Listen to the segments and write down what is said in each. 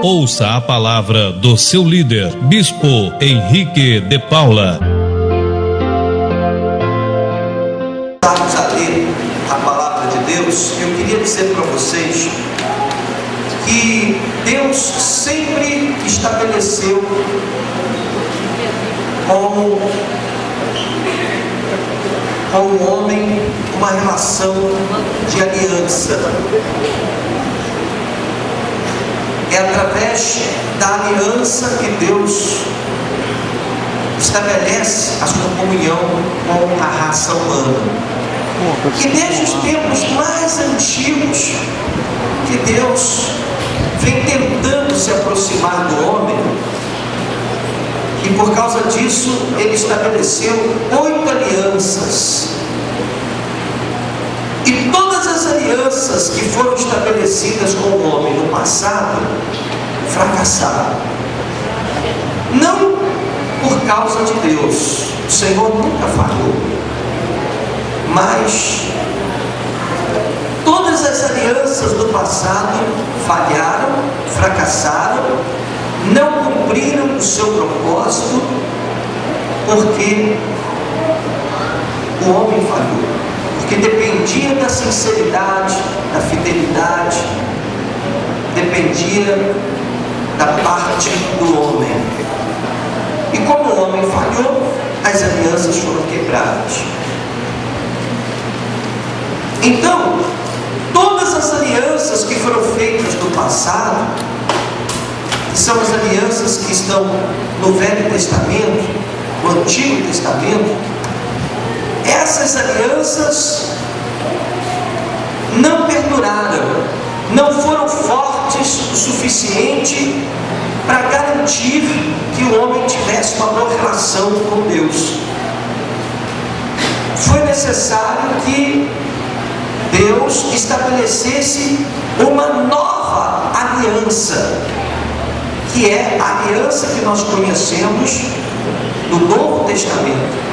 Ouça a palavra do seu líder, Bispo Henrique de Paula. Vamos a ler a palavra de Deus. Eu queria dizer para vocês que Deus sempre estabeleceu com o homem uma relação de aliança. É através da aliança que Deus estabelece a sua comunhão com a raça humana. E desde os tempos mais antigos que Deus vem tentando se aproximar do homem, e por causa disso ele estabeleceu 8 alianças. E todas as alianças que foram estabelecidas com o homem no passado fracassaram. Não por causa de Deus, o Senhor nunca falhou, mas todas as alianças do passado falharam, fracassaram, não cumpriram o seu propósito, porque o homem falhou, porque dependia da sinceridade, da fidelidade, dependia da parte do homem. E como o homem falhou, as alianças foram quebradas. Então, todas as alianças que foram feitas no passado, que são as alianças que estão no Velho Testamento, no Antigo Testamento, essas alianças não perduraram, não foram fortes o suficiente para garantir que o homem tivesse uma boa relação com Deus. Foi necessário que Deus estabelecesse uma nova aliança, que é a aliança que nós conhecemos no Novo Testamento,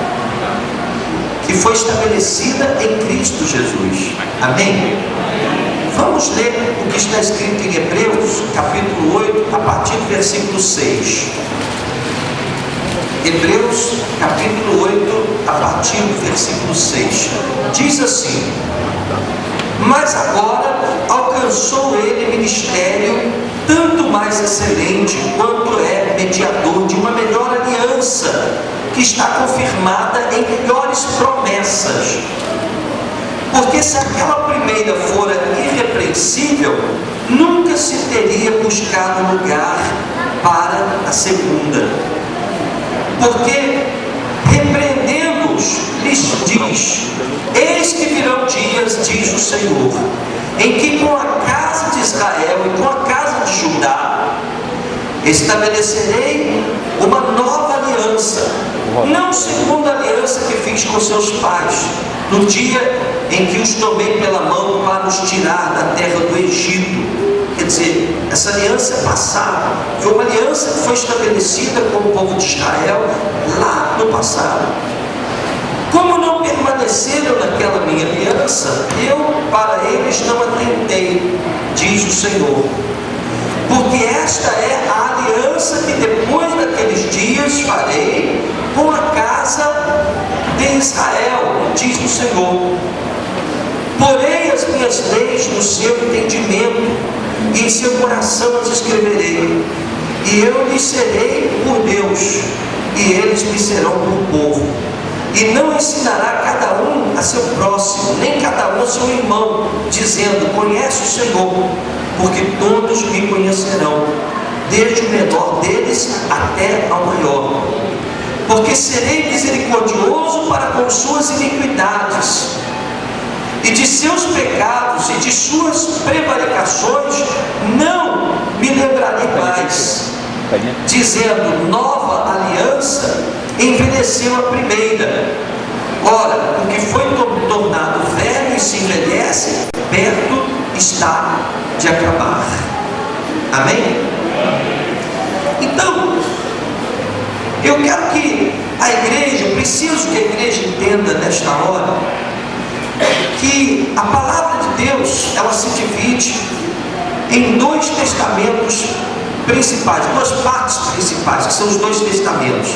que foi estabelecida em Cristo Jesus. Amém? Vamos ler o que está escrito em Hebreus, capítulo 8, a partir do versículo 6. Hebreus, capítulo 8, a partir do versículo 6. Diz assim: mas agora alcançou ele ministério tanto mais excelente, quanto é mediador de uma melhor aliança, que está confirmada em melhores promessas. Porque se aquela primeira fora irrepreensível, nunca se teria buscado lugar para a segunda. Porque, repreendendo-os, lhes diz: eis que virão dias, diz o Senhor, em que com a casa de Israel e com a casa de Judá estabelecerei uma nova aliança, não segundo a aliança que fiz com seus pais, no dia em que os tomei pela mão para os tirar da terra do Egito. Quer dizer, essa aliança é passada, foi uma aliança que foi estabelecida com o povo de Israel lá no passado. Como não permaneceram naquela minha aliança, eu para eles não atentei, diz o Senhor. Porque esta é a aliança que depois daqueles dias farei com a casa de Israel, diz o Senhor. Porei as minhas leis no seu entendimento, e em seu coração as escreverei. E eu lhes serei por Deus, e eles me serão por povo. E não ensinará cada um a seu próximo, nem cada um a seu irmão, dizendo: conhece o Senhor, porque todos me conhecerão, desde o menor deles até ao maior. Porque serei misericordioso para com suas iniquidades, e de seus pecados e de suas prevaricações não me lembrarei mais. Dizendo: nova aliança envelheceu a primeira. Ora, o que foi tornado velho e se envelhece, perto está de acabar. Amém? Então, eu quero que a igreja, eu preciso que a igreja entenda nesta hora, que a palavra de Deus, ela se divide em 2 testamentos principais, duas partes principais, que são os dois testamentos.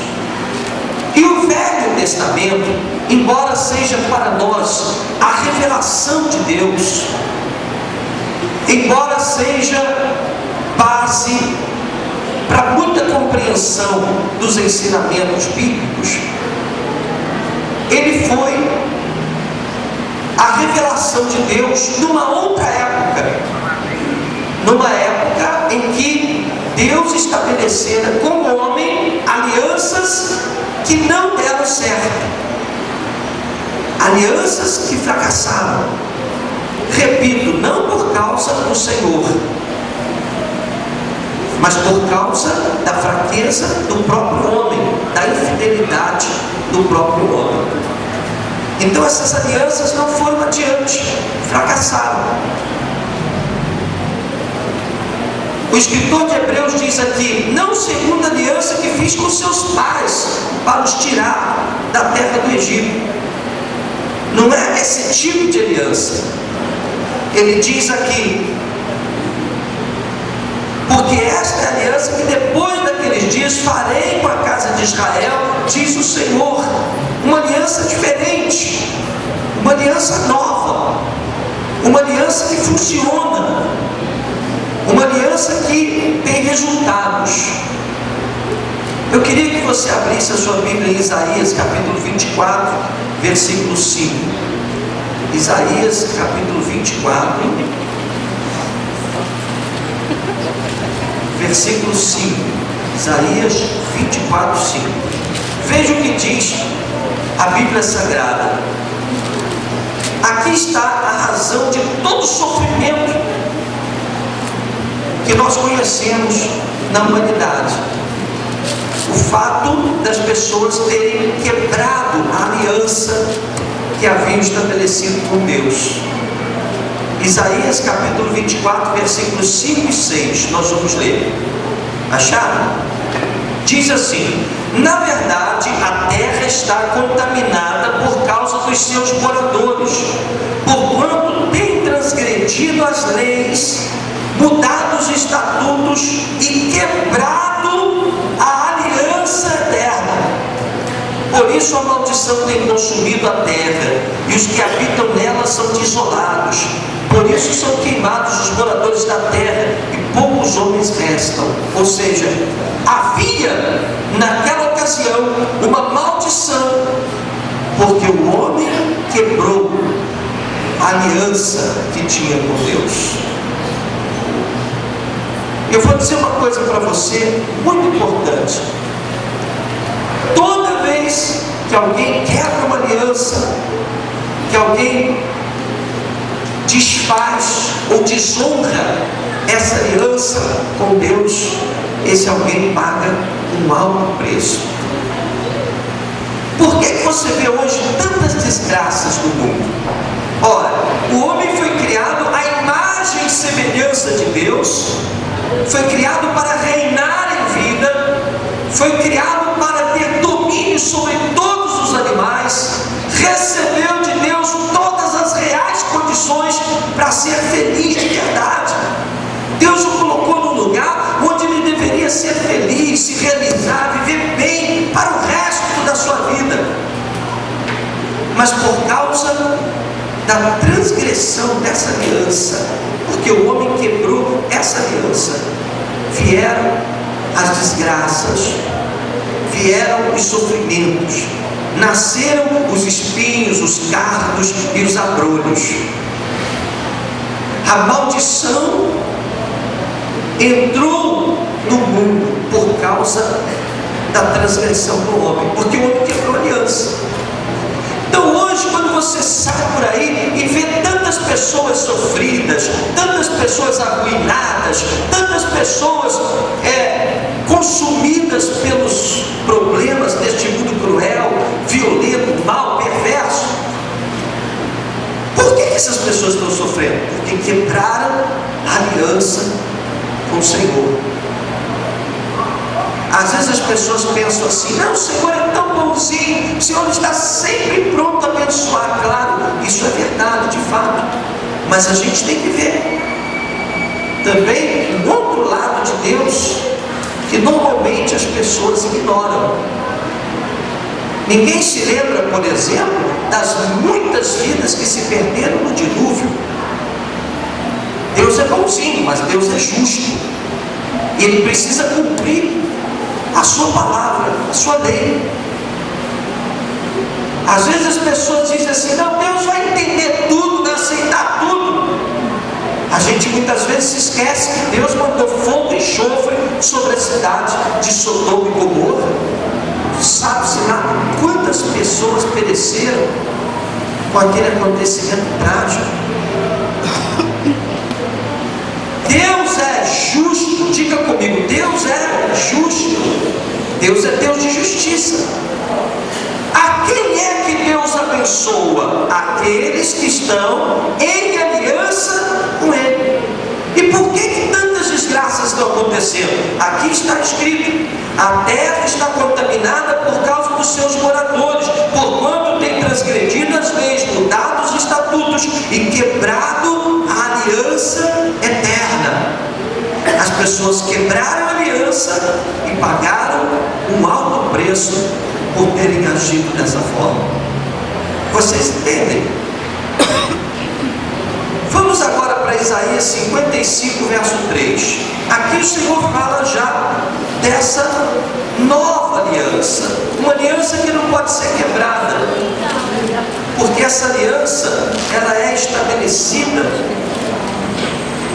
E o Velho Testamento, embora seja para nós a revelação de Deus, embora seja base para muita compreensão dos ensinamentos bíblicos, ele foi a revelação de Deus numa outra época, numa época em que Deus estabelecera com o homem alianças que não deram certo, alianças que fracassaram. Repito, não por causa do Senhor, mas por causa da fraqueza do próprio homem, da infidelidade do próprio homem. Então essas alianças não foram adiante, fracassaram. O escritor de Hebreus diz aqui: não segundo a aliança que fiz com seus pais para os tirar da terra do Egito. Não é esse tipo de aliança. Ele diz aqui: porque esta é a aliança que depois daqueles dias farei com a casa de Israel, diz o Senhor. Uma aliança diferente, uma aliança nova, uma aliança que funciona, uma aliança que tem resultados. Eu queria que você abrisse a sua Bíblia em Isaías capítulo 24, versículo 5. Isaías capítulo 24, versículo 5. Isaías 24, 5. Veja o que diz a Bíblia Sagrada. Aqui está a razão de todo o sofrimento que nós conhecemos na humanidade. O fato das pessoas terem quebrado a aliança que haviam estabelecido com Deus. Isaías capítulo 24, versículos 5 e 6, nós vamos ler. Acharam? Diz assim: na verdade a terra está contaminada por causa dos seus moradores, porquanto tem transgredido as leis, mudado os estatutos e quebrado a aliança eterna. Por isso a maldição tem consumido a terra, e os que habitam nela são desolados. Por isso são queimados os moradores da terra, e poucos homens restam. Ou seja, havia naquela ocasião uma maldição, porque o homem quebrou a aliança que tinha com Deus. Eu vou dizer uma coisa para você muito importante. Toda vez que alguém quebra uma aliança, que alguém desfaz ou desonra essa aliança com Deus, esse alguém paga um alto preço. Por que você vê hoje tantas desgraças no mundo? Ora, o homem foi criado à imagem e semelhança de Deus, foi criado para reinar em vida, foi criado para ter domínio sobre todos os animais, recebeu de Deus todas as reais condições para ser feliz de verdade. Deus o colocou num lugar onde ele deveria ser feliz, se realizar, viver bem para o resto da sua vida. Mas por causa da transgressão dessa aliança, porque o homem quebrou essa aliança, vieram as desgraças, vieram os sofrimentos, nasceram os espinhos, os cardos e os abrolhos. A maldição entrou no mundo por causa da transgressão do homem, porque o homem quebrou a aliança. Então hoje, quando você sai por aí e vê tantas pessoas sofridas, tantas pessoas arruinadas, tantas pessoas consumidas pelos problemas deste mundo cruel, violento, mau, perverso, por que essas pessoas estão sofrendo? Porque quebraram a aliança com o Senhor. Às vezes as pessoas pensam assim: não, o Senhor é tão bonzinho, o Senhor está sempre pronto a abençoar. Claro, isso é verdade, de fato, mas a gente tem que ver também o outro lado de Deus que normalmente as pessoas ignoram. Ninguém se lembra, por exemplo, das muitas vidas que se perderam no dilúvio. Deus é bonzinho, mas Deus é justo. E Ele precisa cumprir a sua palavra, a sua lei. Às vezes as pessoas dizem assim: não, Deus vai entender tudo, vai aceitar tudo. A gente muitas vezes se esquece que Deus mandou fogo e enxofre sobre a cidade de Sodoma e Gomorra. Sabe-se lá quantas pessoas pereceram com aquele acontecimento trágico. Deus é justo, diga comigo, Deus é justo. Deus é Deus de justiça. A quem é que Deus abençoa? Aqueles que estão em aliança com Ele. E por que tantas desgraças estão acontecendo? Aqui está escrito: a terra está contaminada por causa dos seus moradores, porquanto tem transgredido as leis, mudado os estatutos e quebrado a aliança eterna. As pessoas quebraram a aliança e pagaram um alto preço por terem agido dessa forma. Vocês entendem? Vamos agora para Isaías 55, verso 3. Aqui o Senhor fala já dessa nova aliança, uma aliança que não pode ser quebrada, porque essa aliança ela é estabelecida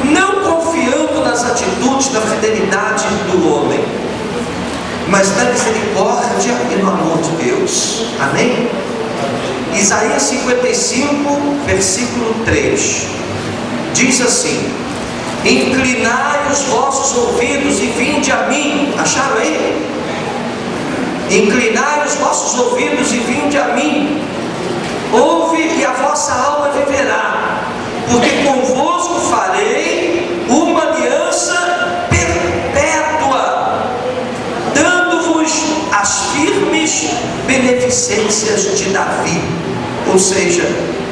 não confiando nas atitudes da fidelidade do homem, mas na misericórdia e no amor de Deus. Amém? Isaías 55, versículo 3 diz assim: inclinai os vossos ouvidos e vinde a mim. Acharam aí? Inclinai os vossos ouvidos e vinde a mim. Ouve e a vossa alma viverá, porque convosco farei uma aliança perpétua, dando-vos as firmes beneficências de Davi. Ou seja,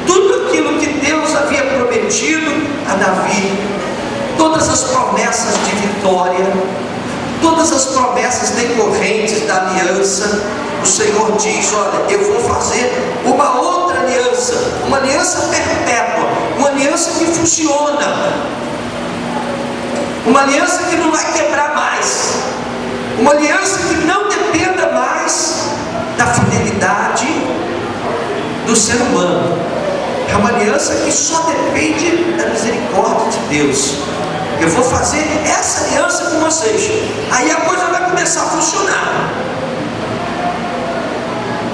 tudo aquilo que Deus havia prometido a Davi, todas as promessas de vitória, todas as promessas decorrentes da aliança, o Senhor diz: olha, eu vou fazer uma outra aliança, uma aliança perpétua, uma aliança que funciona, uma aliança que não vai quebrar mais, uma aliança que não dependa mais da fidelidade do ser humano. É uma aliança que só depende da misericórdia de Deus. Eu vou fazer essa aliança com vocês, aí a coisa vai começar a funcionar.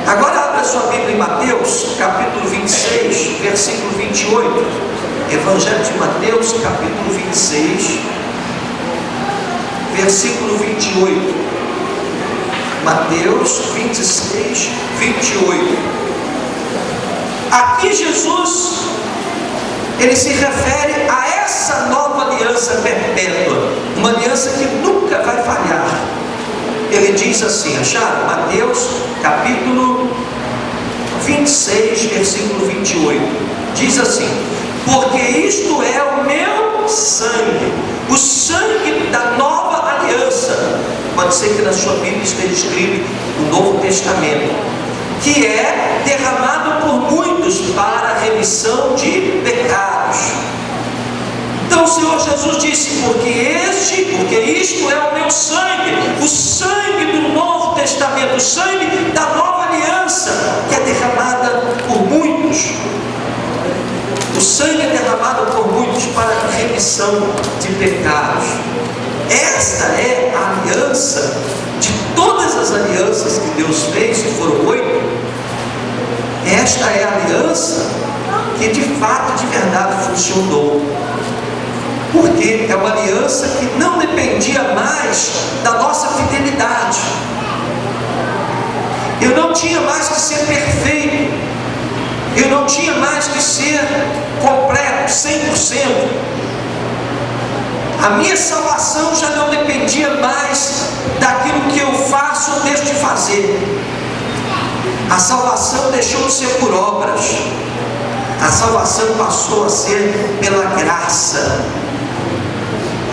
Agora abra sua Bíblia em Mateus, capítulo 26, versículo 28. Evangelho de Mateus, capítulo 26, versículo 28. Mateus 26, 28. Aqui Jesus, ele se refere a essa nova aliança perpétua, uma aliança que nunca vai falhar. Ele diz assim, acharam? Mateus capítulo 26, versículo 28, diz assim: porque isto é o meu sangue, o sangue da nova aliança. Pode ser que na sua Bíblia esteja escrito o Novo Testamento, que é derramado por muitos para a remissão de pecados. Então o Senhor Jesus disse: porque isto é o meu sangue, o sangue do Novo Testamento, o sangue da nova aliança, que é derramada por muitos. O sangue é derramado por muitos para a remissão de pecados. Esta é a aliança de todas as alianças que Deus fez, que foram 8. Esta é a aliança que de fato, de verdade funcionou. Porque é uma aliança que não dependia mais da nossa fidelidade. Eu não tinha mais que ser perfeito, eu não tinha mais que ser completo, 100%. A minha salvação já não dependia mais daquilo que eu faço ou deixo de fazer. A salvação deixou de ser por obras, a salvação passou a ser pela graça.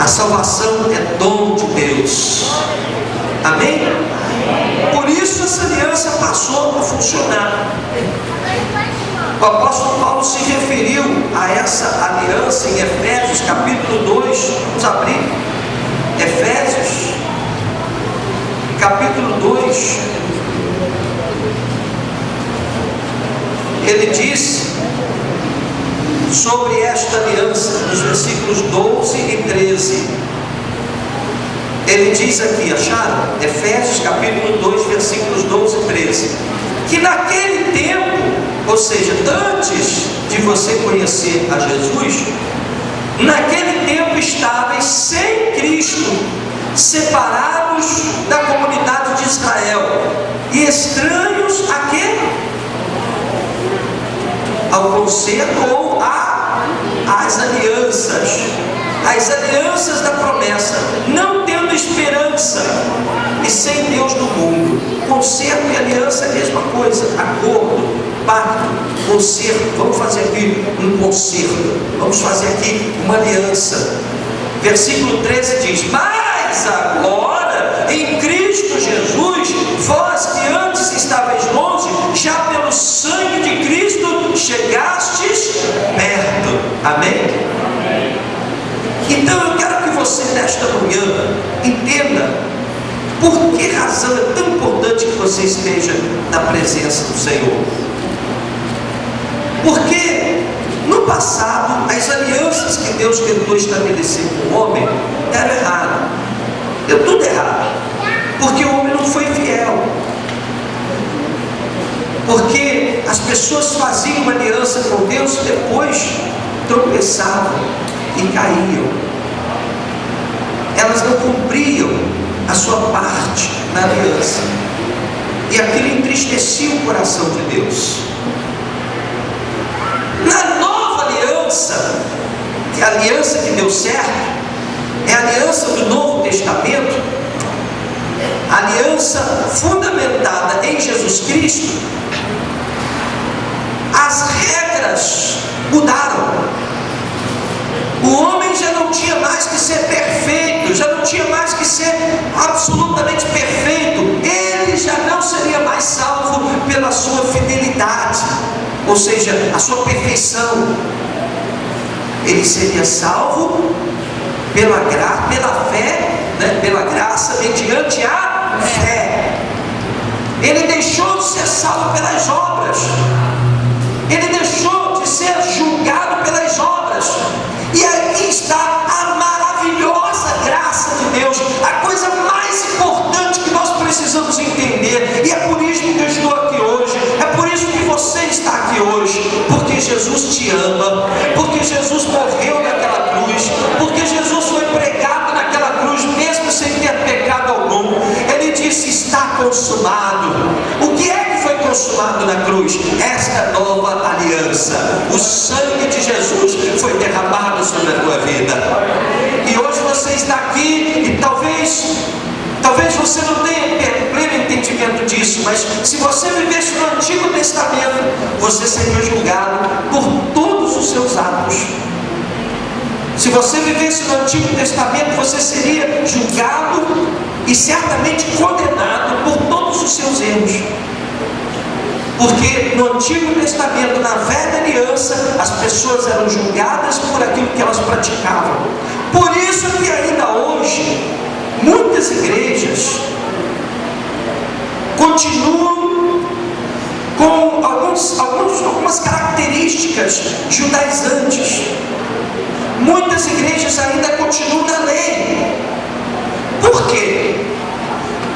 A salvação é dom de Deus. Amém? Por isso essa aliança passou a funcionar. O apóstolo Paulo se referiu a essa aliança em Efésios capítulo 2. Vamos abrir Efésios capítulo 2. Ele diz sobre esta aliança nos versículos 12 e 13. Ele diz aqui, acharam? Efésios capítulo 2, versículos 12 e 13. Que naquele tempo, ou seja, antes de você conhecer a Jesus, naquele tempo estáveis sem Cristo, separados da comunidade de Israel e estranhos a quê? Ao concerto ou às alianças da promessa, não tendo esperança e sem Deus no mundo. Concerto e aliança é a mesma coisa, acordo, pacto, concerto. Vamos fazer aqui um concerto, vamos fazer aqui uma aliança. Versículo 13 diz: mas agora em Cristo Jesus, vós que antes estáveis longe, já pelo sangue de Cristo chegastes perto. Amém? Então eu quero que você nesta manhã entenda por que razão é tão importante que você esteja na presença do Senhor. Porque no passado as alianças que Deus tentou estabelecer com o homem eram erradas. Deu tudo errado, porque o homem não foi fiel. Porque as pessoas faziam uma aliança com Deus e depois tropeçavam e caíam. Elas não cumpriam a sua parte na aliança, e aquilo entristecia o coração de Deus. Na nova aliança, que é a aliança que deu certo, é a aliança do Novo Testamento, a aliança fundamentada em Jesus Cristo. As regras mudaram. O homem já não tinha mais que ser perfeito, já não tinha mais que ser absolutamente perfeito. Ele já não seria mais salvo pela sua fidelidade, ou seja, a sua perfeição. Ele seria salvo pela fé, né? Pela graça, mediante a fé. Ele deixou de ser salvo pelas obras. Ele deixou de ser julgado pelas obras. E aqui está a maravilhosa graça de Deus, a coisa mais importante que nós precisamos entender. E é por isso que eu estou aqui hoje, é por isso que você está aqui hoje, porque Jesus te ama, porque Jesus morreu naquela cruz, porque Jesus foi pregado naquela cruz, mesmo sem ter pecado algum. Ele disse: está consumado. O que é que foi consumado na cruz? Esta nova aliança. O sangue de Jesus foi derramado sobre a tua vida. E hoje você está aqui e talvez você não tenha pleno entendimento disso, mas se você vivesse no Antigo Testamento, você seria julgado por todos os seus atos. Se você vivesse no Antigo Testamento, você seria julgado e certamente condenado por todos os seus erros. Porque no Antigo Testamento, na Velha Aliança, as pessoas eram julgadas por aquilo que elas praticavam. Por isso que ainda hoje, muitas igrejas continuam com algumas características judaizantes. Muitas igrejas ainda continuam na lei. Por quê?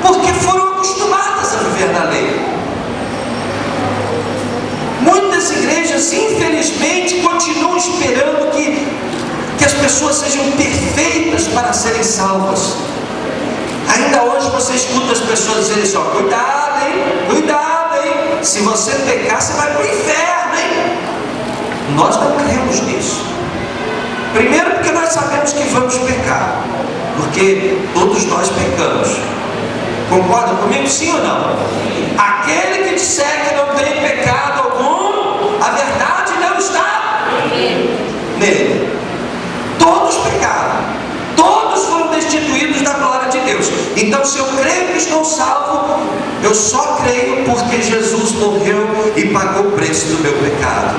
Porque foram acostumadas a viver na lei. Muitas igrejas, infelizmente, continuam esperando que as pessoas sejam perfeitas para serem salvas. Ainda hoje você escuta as pessoas dizerem assim: ó, cuidado, hein? Se você pecar, você vai para o inferno, hein? Nós não cremos nisso. Primeiro, porque nós sabemos que vamos pecar, porque todos nós pecamos. Concorda comigo, sim ou não? Aquele que disser que não tem pecado algum, a verdade não está nele. Todos pecaram. Todos estou salvo, eu só creio porque Jesus morreu e pagou o preço do meu pecado.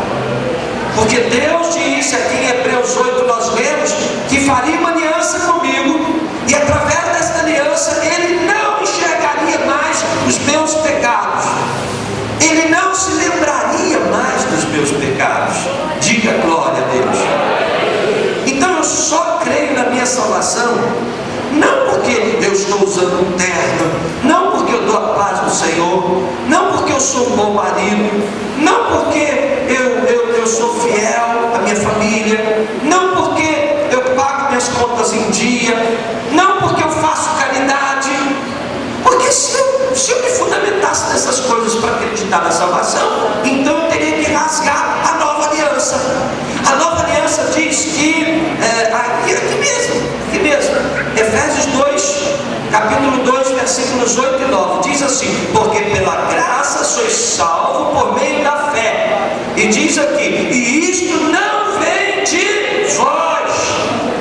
Porque Deus disse aqui em Hebreus 8, nós lemos, que faria uma aliança comigo, e através desta aliança Ele não enxergaria mais os meus pecados, Ele não se lembraria mais dos meus pecados. Diga glória a Deus. Então eu só creio na minha salvação, não porque eu estou usando um terno, não porque eu dou a paz do Senhor, não porque eu sou um bom marido, não porque eu sou fiel à minha família, não porque eu pago minhas contas em dia, não porque eu faço caridade. Porque se eu me fundamentasse nessas coisas para acreditar na salvação, então eu teria que rasgar a nova aliança. A nova aliança diz que, aqui mesmo, Efésios 2, capítulo 2, versículos 8 e 9, diz assim: porque pela graça sois salvos por meio da fé. E diz aqui, e isto não vem de vós,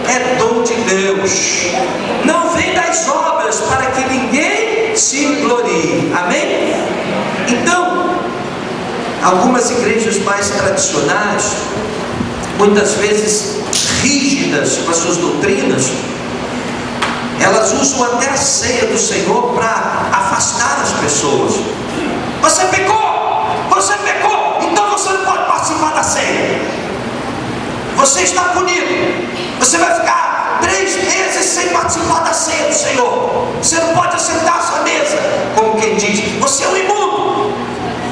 é dom de Deus, não vem das obras, para que ninguém se glorie. Amém? Então, algumas igrejas mais tradicionais, muitas vezes rígidas com as suas doutrinas, elas usam até a ceia do Senhor para afastar as pessoas. Você pecou, então você não pode participar da ceia. Você está punido, você vai ficar 3 meses sem participar da ceia do Senhor. Você não pode assentar a sua mesa, como quem diz, você é um imundo.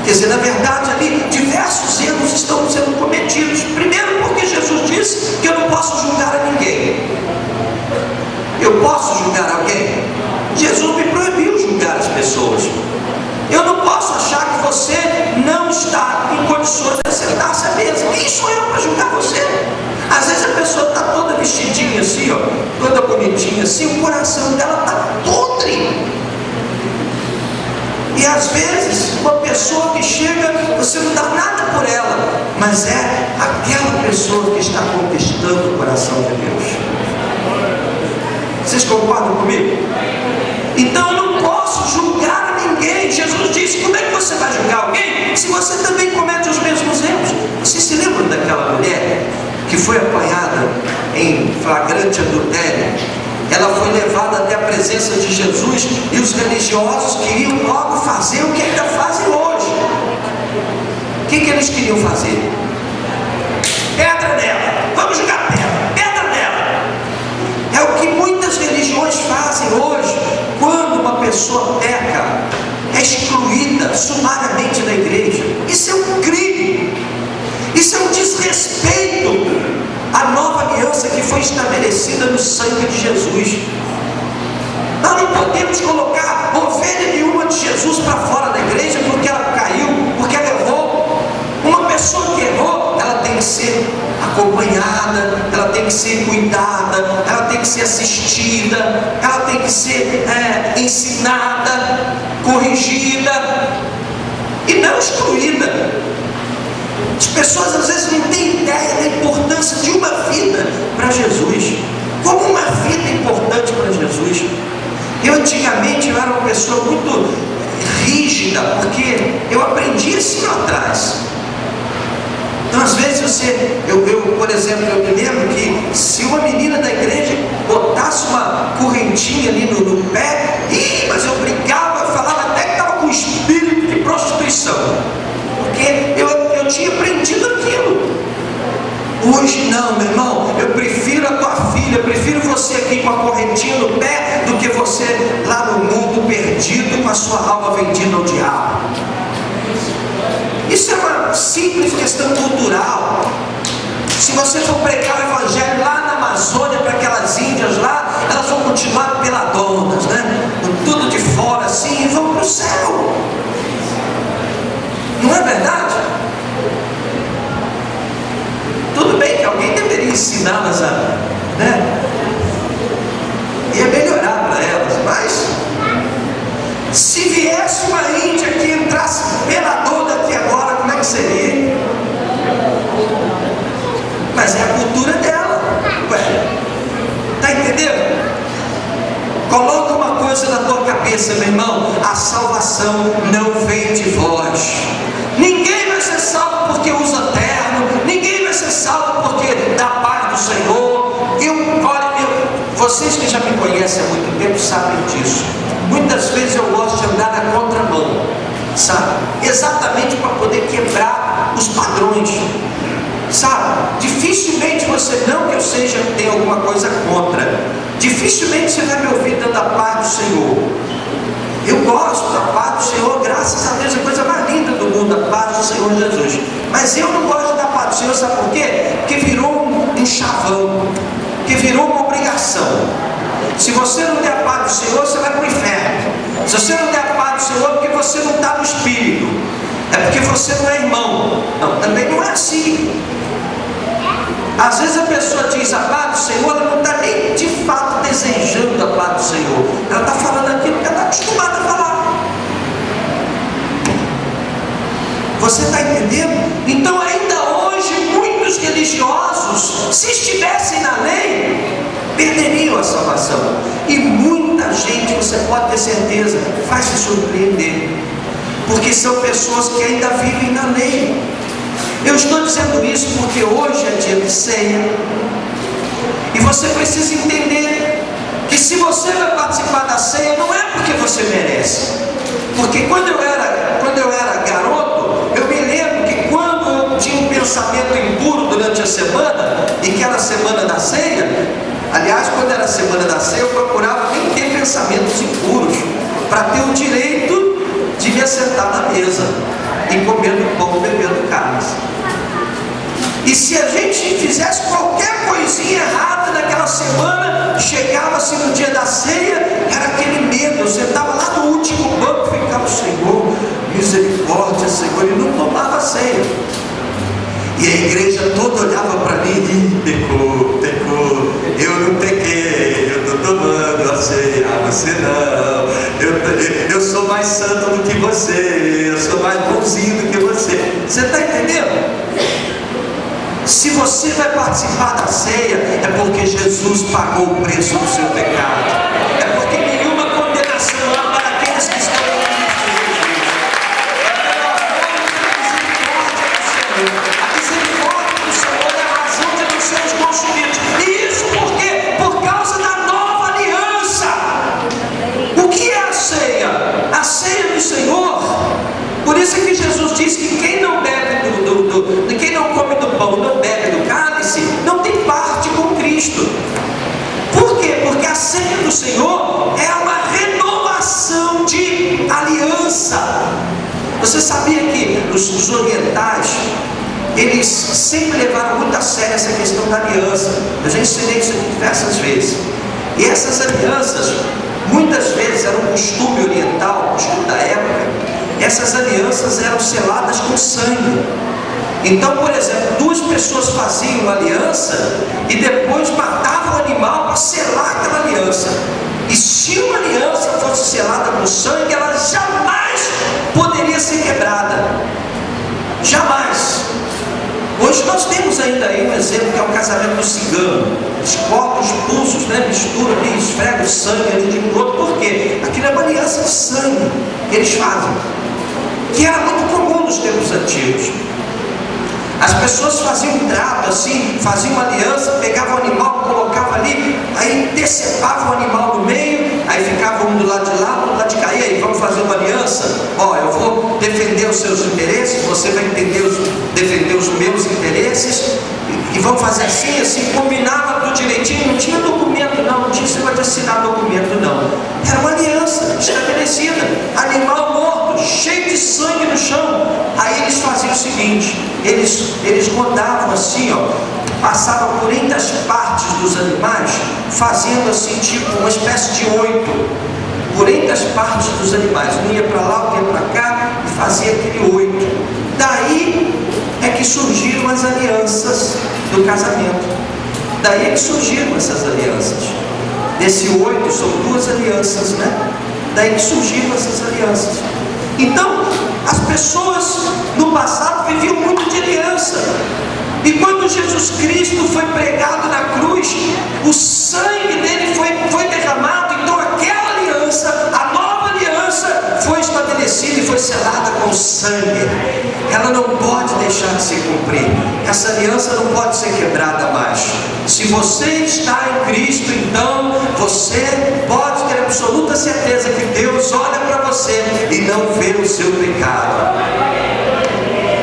Quer dizer, na verdade ali, diversos erros estão sendo cometidos. Primeiro porque Jesus disse que eu não posso julgar a ninguém. Eu posso julgar alguém? Jesus me proibiu julgar as pessoas. Eu não posso achar que você não está em condições de sentar-se à mesa. Quem sou eu para julgar você? Às vezes a pessoa está toda vestidinha assim, ó, toda bonitinha assim, o coração dela está podre. E às vezes uma pessoa que chega, você não dá nada por ela, mas é aquela pessoa que está conquistando o coração de Deus. Vocês concordam comigo? Então eu não posso julgar ninguém. Jesus disse: como é que você vai julgar alguém se você também comete os mesmos erros? Vocês se lembram daquela mulher que foi apanhada em flagrante adultério? Ela foi levada até a presença de Jesus e os religiosos queriam logo fazer o que ainda fazem hoje. O que eles queriam fazer? Pedra nela, vamos jogar pedra nela. É o que muitas religiões fazem hoje. Quando uma pessoa peca, é excluída sumariamente da igreja. Isso é um crime, isso é um desrespeito à nova aliança que foi estabelecida no sangue de Jesus. Nós não podemos colocar ovelha nenhuma de Jesus para fora da igreja porque ela caiu, porque ela errou. Uma pessoa que errou, ela tem que ser acompanhada, ela tem que ser cuidada, ela tem que ser assistida, ela tem que ser ensinada, corrigida e não excluída. As pessoas às vezes não têm ideia da importância de uma vida para Jesus. Como uma vida é importante para Jesus. Eu antigamente era uma pessoa muito rígida, porque eu aprendi assim lá atrás. Então às vezes por exemplo, eu me lembro que se uma menina da igreja botasse uma correntinha ali no pé, mas eu brigava, falava até que estava com espírito de prostituição, porque eu tinha aprendido aquilo. Hoje não, meu irmão, eu prefiro a tua filha, eu prefiro você aqui com a correntinha no pé do que você lá no mundo perdido com a sua alma vendida ao diabo. Isso é uma simples questão cultural. Se você for pregar o evangelho lá na Amazônia para aquelas índias lá, elas vão continuar peladonas, né? Com tudo de fora assim, e vão para o céu. Não é verdade? Tudo bem que alguém deveria ensiná-las a, ia melhorar para elas, mas se viesse uma índia que entrasse peladona aqui agora, como é que seria? Mas é a cultura dela. Ué, tá entendendo? Coloca uma coisa coisa na tua cabeça, meu irmão: a salvação não vem de vós. Ninguém vai ser salvo porque usa terno, ninguém vai ser salvo porque dá paz do Senhor. Vocês que já me conhecem há muito tempo sabem disso. Muitas vezes eu gosto de andar na contramão, sabe? Exatamente para poder quebrar os padrões, sabe? Dificilmente você, não que eu seja, tem alguma coisa contra, dificilmente você vai me ouvir dando a paz do Senhor. Eu gosto da paz do Senhor, graças a Deus, é a coisa mais linda do mundo, a paz do Senhor Jesus. Mas eu não gosto da paz do Senhor, sabe por quê? Porque virou um chavão, que virou uma obrigação. Se você não der a paz do Senhor, você vai para o inferno. Se você não der a paz do Senhor, é porque você não está no Espírito, é porque você não é irmão. Não, também não é assim. Às vezes a pessoa diz a paz do Senhor, ela não está nem de fato desejando a paz do Senhor, ela está falando aquilo que ela está acostumada a falar. Você está entendendo? Então ainda hoje muitos religiosos, se estivessem na lei, perderiam a salvação. E muita gente, você pode ter certeza, vai se surpreender, porque são pessoas que ainda vivem na lei. Eu estou dizendo isso porque hoje é dia de ceia, e você precisa entender que se você vai participar da ceia, não é porque você merece. Porque quando eu era garoto, eu me lembro que quando eu tinha um pensamento impuro durante a semana, e que era a semana da ceia, aliás, quando era a semana da ceia, eu procurava nem ter pensamentos impuros, para ter o direito de me assentar na mesa, e comendo pão, bebendo carne. E se a gente fizesse qualquer coisinha errada naquela semana, chegava-se no dia da ceia, era aquele medo. Eu sentava lá no último banco e ficava: Senhor, misericórdia, Senhor, e não tomava ceia. E a igreja toda olhava para mim e pecou, eu não pequei, eu estou tomando a ceia, você não, eu sou mais santo do que você, eu sou mais bonzinho do que você. Você está entendendo? Se você vai participar da ceia, é porque Jesus pagou o preço do seu pecado, é porque nenhuma condenação há para aqueles que estão em Cristo Jesus. A misericórdia do Senhor é a razão de não sermos consumidos. E isso por quê? Por causa da nova aliança. O que é a ceia? A ceia do Senhor. Por isso é que Jesus diz que quem não bebe quem não come do pão, não bebe do cálice, não tem parte com Cristo. Por quê? Porque a ceia do Senhor é uma renovação de aliança. Você sabia que os orientais, eles sempre levaram muito a sério essa questão da aliança? Eu já ensinei isso aqui diversas vezes. E essas alianças, muitas vezes, era um costume oriental, um costume da época. Essas alianças eram seladas com sangue. Então, por exemplo, duas pessoas faziam uma aliança e depois matavam o animal para selar aquela aliança. E se uma aliança fosse selada com sangue, ela jamais poderia ser quebrada. Jamais. Hoje nós temos ainda aí um exemplo, que é o casamento do cigano. Eles cortam os pulsos, né? Misturam ali, esfregam o sangue ali de um outro. Por quê? Aquilo é uma aliança de sangue que eles fazem, que era muito comum nos tempos antigos. As pessoas faziam um trato assim, faziam uma aliança, pegavam o animal, colocavam ali, aí decepavam o animal no meio, aí ficavam um do lado de lá, um do lado de cá. E aí, vamos fazer uma aliança? Ó, eu vou defender os seus interesses, você vai defender os meus interesses, e vamos fazer assim, assim, combinava tudo direitinho. Não tinha documento não tinha esse negócio de assinar documento não. Era uma aliança estabelecida, animal morto, cheio de sangue no chão. Aí eles faziam o seguinte, eles rodavam assim, ó, passavam por entre as partes dos animais, fazendo assim, tipo uma espécie de 8, por entre as partes dos animais. Um ia para lá, outro ia para cá, e fazia aquele 8. Daí é que surgiram as alianças do casamento. Daí é que surgiram essas alianças. Desse 8 são duas alianças, né? Daí que surgiram essas alianças. Então, as pessoas no passado viviam muito de aliança. E quando Jesus Cristo foi pregado na cruz, o sangue dele foi derramado. Então aquela aliança selada com sangue, ela não pode deixar de se cumprir. Essa aliança não pode ser quebrada mais. Se você está em Cristo, então você pode ter absoluta certeza que Deus olha para você e não vê o seu pecado.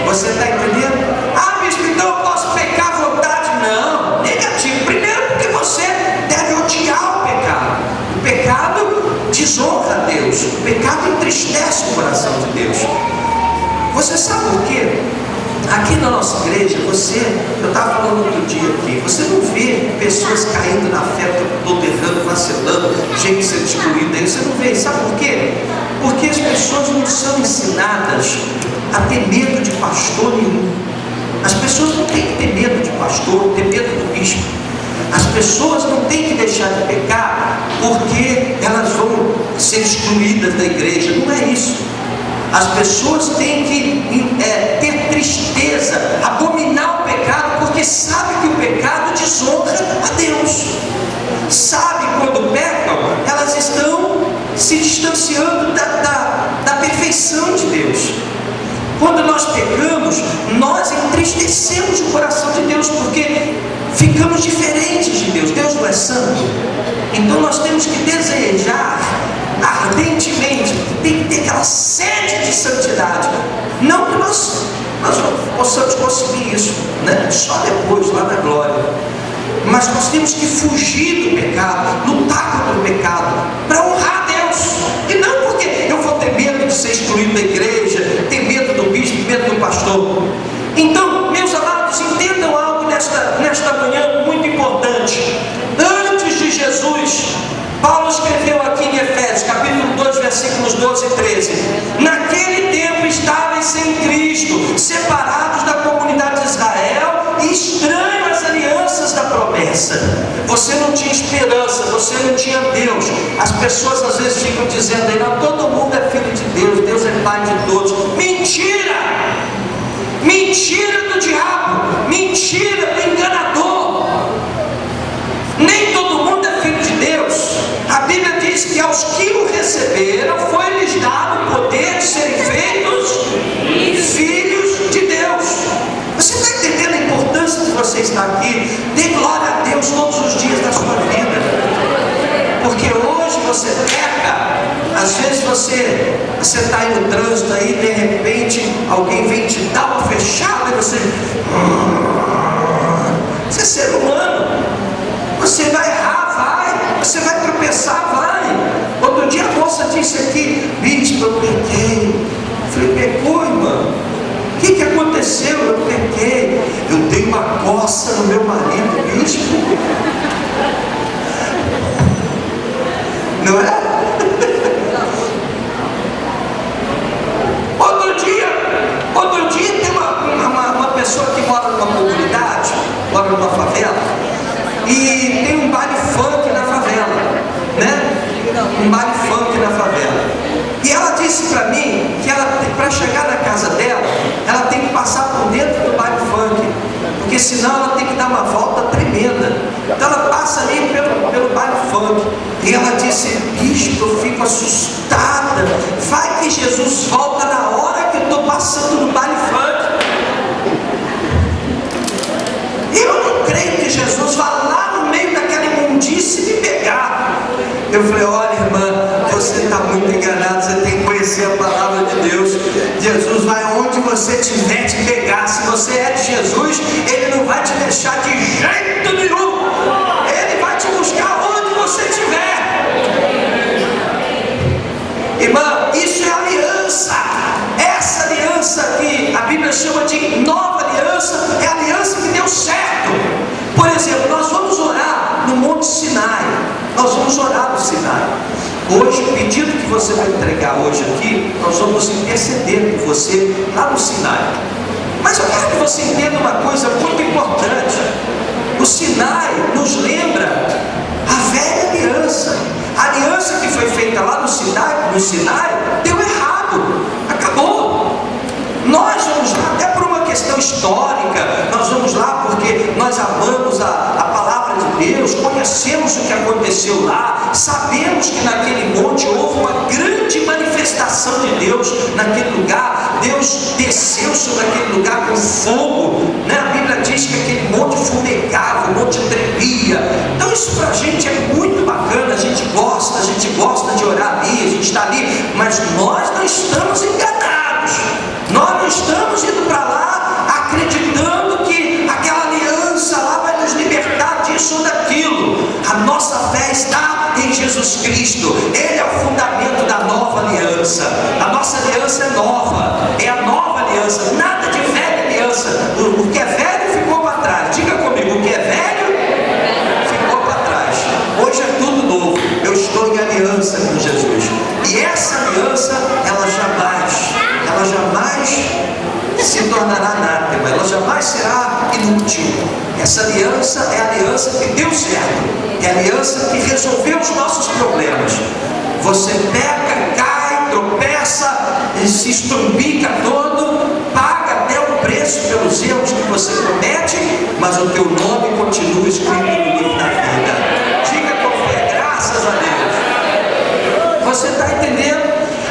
Você está entendendo? Ah, bispo, então eu posso pecar à vontade? Não, negativo. Primeiro porque você deve odiar o pecado. O pecado desonra a Deus. O pecado entristece o coração de Deus. Você sabe por quê? Aqui na nossa igreja, eu estava falando outro dia aqui, você não vê pessoas caindo na fé, todo errando, vacilando, gente sendo excluída aí, você não vê. Sabe por quê? Porque as pessoas não são ensinadas a ter medo de pastor nenhum. As pessoas não têm que ter medo de pastor, ter medo do bispo. As pessoas não têm que deixar de pecar porque elas vão ser excluídas da igreja. Não é isso. As pessoas têm que ter tristeza, abominar o pecado, porque sabe que o pecado desonra a Deus. Sabe, quando pecam, elas estão se distanciando da perfeição de Deus. Quando nós pecamos, nós entristecemos o coração de Deus, porque ficamos diferentes de Deus. Deus não é santo. Então nós temos que desejar ardentemente, tem que ter aquela sede de santidade. Não que nós possamos conseguir isso, né? Só depois, lá na glória. Mas nós temos que fugir do pecado, lutar contra o pecado, para honrar Deus. E não porque eu vou ter medo de ser excluído da igreja, ter medo do bispo, medo do pastor. Então, meus amados, entendam algo nesta manhã muito importante. Antes de Jesus, Paulo escreveu aqui em Efésios, capítulo 2, versículos 12 e 13: naquele tempo estáveis sem Cristo, separados da comunidade de Israel e estranhos às alianças da promessa. Você não tinha esperança, você não tinha Deus. As pessoas às vezes ficam dizendo aí, não, todo mundo é filho de Deus, Deus é pai de todos. Mentira! Mentira do diabo, mentira do enganador. Nem todo mundo é filho de Deus. A Bíblia diz que aos que o receberam foi-lhes dado o poder de serem feitos filhos de Deus. Você está entendendo a importância de você estar aqui? Dê glória a Deus todos os dias da sua vida, porque hoje você peca. Às vezes você está aí no trânsito aí, de repente alguém vem te dar uma fechada e você é ser humano. Você vai errar, vai. Você vai tropeçar, vai. Outro dia a moça disse aqui, bispo, eu pequei. Eu falei, pecou, irmão? O que aconteceu? Eu pequei. Eu dei uma coça no meu marido, bispo. Não é? Outro dia tem uma pessoa que mora numa comunidade, mora numa favela, e tem um baile funk na favela, né? Um baile funk na favela. E ela disse para mim que para chegar na casa dela, ela tem que passar por dentro do baile funk, porque senão ela tem que dar uma volta tremenda. Então ela passa ali pelo baile funk. E ela disse, bispo, eu fico assustada. Vai que Jesus volta na hora que eu estou passando no baile funk. Eu não creio que Jesus vá lá no meio daquela imundície me pegar. Eu falei, olha, irmã, você está muito enganado, você tem que conhecer a palavra de Deus. Jesus vai onde você estiver te pegar. Se você é de Jesus, Ele não vai te deixar de jeito nenhum. Ele vai te buscar onde você estiver. Irmã, isso é aliança. Essa aliança que a Bíblia chama de nova aliança, é a aliança que deu certo. Por exemplo, nós vamos orar no Monte Sinai. Nós vamos orar no Sinai. Hoje, o pedido que você vai entregar hoje aqui, nós vamos interceder por você lá no Sinai. Mas eu quero que você entenda uma coisa muito importante. O Sinai nos lembra a velha aliança. A aliança que foi feita lá no Sinai deu errado. Acabou. Nós vamos lá até por uma questão histórica. Nós vamos lá porque nós amamos a palavra de Deus, conhecemos o que aconteceu lá, sabemos que naquele monte houve uma grande manifestação manifestação de Deus naquele lugar. Deus desceu sobre aquele lugar com fogo, né? A Bíblia diz que aquele monte fumegava, o monte tremia. Então isso para a gente é muito bacana, a gente gosta de orar ali, a gente está ali, mas nós não estamos enganados, nós não estamos indo para lá acreditando que aquela aliança lá vai nos libertar disso ou daquilo. A nossa fé está em Jesus Cristo, Ele é o fundamento da nova aliança. A nossa aliança é nova, é a nova aliança, nada de velha aliança. O que é velho ficou para trás. Diga comigo, o que é velho ficou para trás. Hoje é tudo novo. Eu estou em aliança com Jesus, e essa aliança ela jamais se tornará anátema, ela jamais será inútil. Essa aliança é a aliança que deu certo, é a aliança que resolveu os nossos problemas. Você peca, cai, tropeça, se estrumbica todo, paga até o preço pelos erros que você comete, mas o teu nome continua escrito no livro da vida. Diga com fé, graças a Deus. Você está entendendo?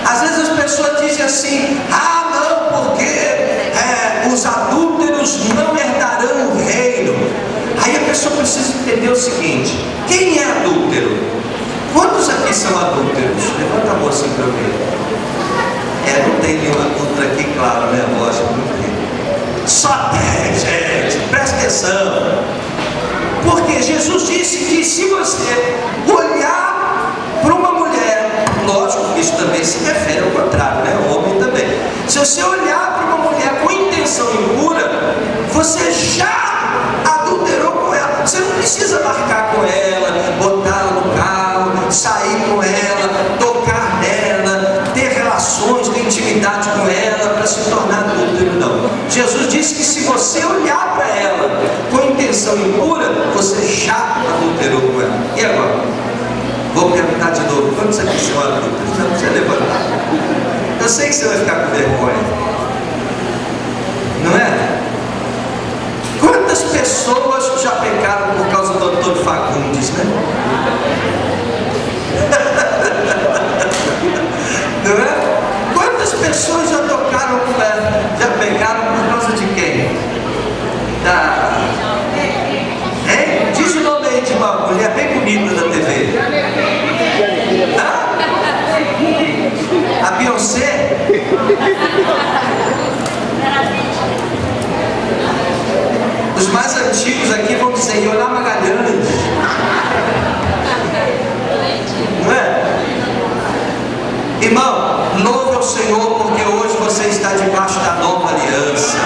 Às vezes as pessoas dizem assim: ah não, porque os adúlteros não herdarão o reino. Aí a pessoa precisa entender o seguinte: quem é adúltero? Quantos aqui são adúlteros? Levanta a mão assim para eu ver. Não tem nenhum adúltero aqui, claro, né? Lógico, não tem. Só tem, gente, presta atenção. Porque Jesus disse que se você olhar para uma mulher, lógico que isso também se refere ao contrário, né? O homem também. Se você olhar para uma mulher com intenção impura, você já adulterou com ela. Você não precisa marcar com ela, botá-la no carro, sair com ela, tocar nela, ter relações de intimidade com ela para se tornar adúltero, não. Jesus disse que se você olhar para ela com intenção impura, você já adulterou com ela. E agora? Vou perguntar de novo: quantos aqui são adúlteros? Não precisa levantar. Eu sei que você vai ficar com vergonha, não é? Quantas pessoas já pecaram por causa do Antônio Fagundes, né? Não é? Quantas pessoas já tocaram, já pecaram por causa de quem? Hein? Diz o nome aí de uma mulher bem bonita da TV. Hã? A Beyoncé? Os mais antigos aqui vão dizer Ioná Magalhães. Não é? Irmão, louve ao Senhor, porque hoje você está debaixo da nova aliança.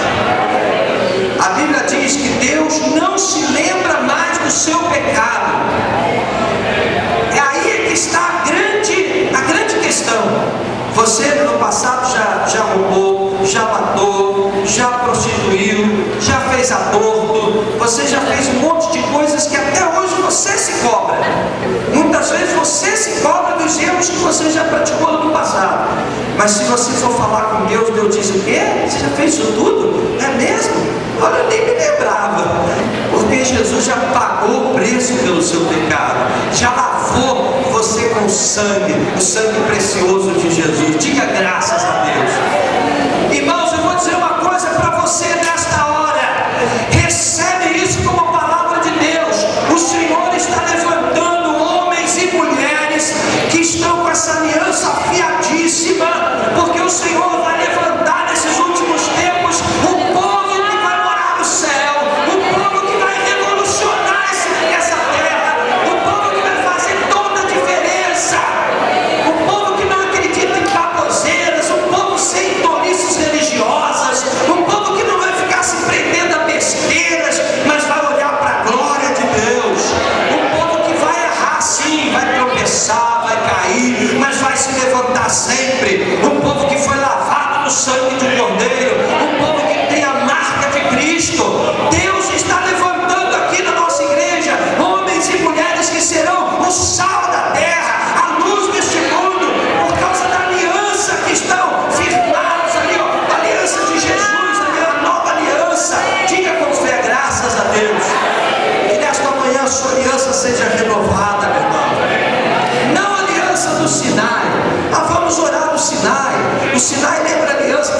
A Bíblia diz que Deus não se lembra mais do seu pecado. É aí que está a grande questão. Você no passado já roubou, já matou, já prostituiu, já fez aborto, você já fez um monte de coisas que até hoje você se cobra. Muitas vezes você se cobra dos erros que você já praticou no passado. Mas se você for falar com Deus, Deus diz: o quê? Você já fez isso tudo? É mesmo? Olha, eu nem me lembrava. Porque Jesus já pagou o preço pelo seu pecado, já lavou você com o sangue precioso de Jesus. Diga graças a Deus. Irmãos, eu vou dizer uma coisa para você nesta hora: recebe isso como palavra de Deus. O Senhor está levantando homens e mulheres que estão com essa aliança afiadíssima, porque o Senhor vai levantar nesses últimos tempos o povo que vai morar no céu, o povo que vai revolucionar essa terra, o povo que vai fazer toda a diferença, o povo que não acredita em baboseiras, um povo sem tolices religiosas, um povo que não vai ficar se prendendo a besteiras, mas vai olhar para a glória de Deus, um povo que vai errar sim, vai tropeçar, vai cair, mas vai se levantar sempre, um povo que foi lavado no sangue de Cordeiro, um povo que tem a marca de Cristo. Deus está levantando aqui na nossa igreja homens e mulheres que serão o sal da terra, a luz deste mundo, por causa da aliança que estão firmados ali, ó, a aliança de Jesus, a nova aliança. Diga com fé, graças a Deus. Que nesta manhã a sua aliança seja renovada, meu irmão. Não a aliança do Sinai. Vamos orar do Sinai. O Sinai lembra a aliança.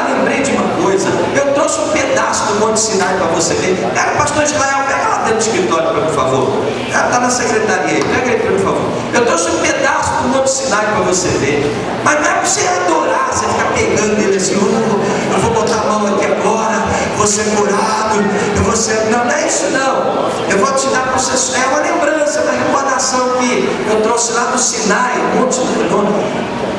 Lembrei de uma coisa. Eu trouxe um pedaço do Monte Sinai para você ver. Pastor Israel, pega lá dentro do escritório, por favor. Está na secretaria aí, pega ele, por favor. Eu trouxe um pedaço do Monte Sinai para você ver. Mas não é para você adorar, você ficar pegando ele assim, eu vou botar a mão aqui agora, vou ser curado, eu vou ser. Não, não é isso não. Eu vou te dar para você. É uma lembrança, uma recordação que eu trouxe lá do Sinai, o Monte Sinai.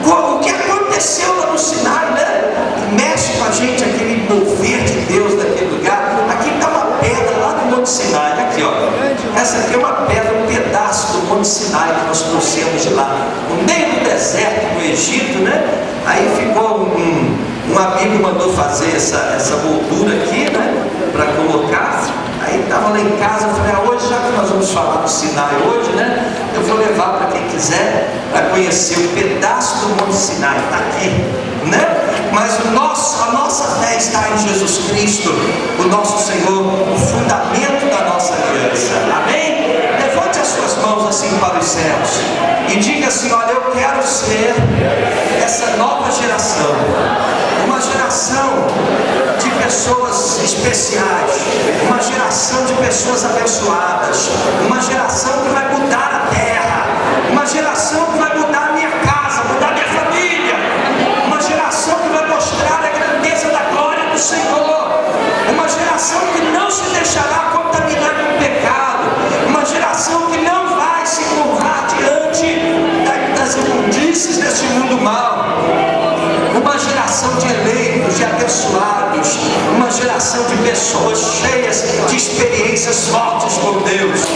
O que aconteceu lá no Sinai, né? Mexe com a gente aquele mover de Deus naquele lugar. Aqui está uma pedra lá do Monte Sinai, aqui ó. Essa aqui é uma pedra, um pedaço do Monte Sinai que nós trouxemos de lá, no meio do deserto do Egito, né? Aí ficou um amigo mandou fazer essa moldura aqui, né? Para colocar. Aí estava lá em casa, eu falei, hoje, já que nós vamos falar do Sinai hoje, né? Eu vou levar para quem quiser, para conhecer o pedaço do Monte Sinai, está aqui, né? Mas a nossa fé está em Jesus Cristo, o nosso Senhor, o fundamento da nossa aliança, amém? Levante as suas mãos assim para os céus, e diga assim, olha, eu quero ser essa nova geração, uma geração de pessoas especiais, uma geração de pessoas abençoadas, uma geração que vai mudar a terra, uma geração que vai mudar a minha casa, mudar a minha família, uma geração que vai mostrar a grandeza da glória do Senhor, uma geração que não se deixará contaminar com o pecado, uma geração que não vai se curvar diante das imundícies desse mundo mau, uma geração de eleitos, de abençoados, uma geração de pessoas cheias de experiências fortes com Deus,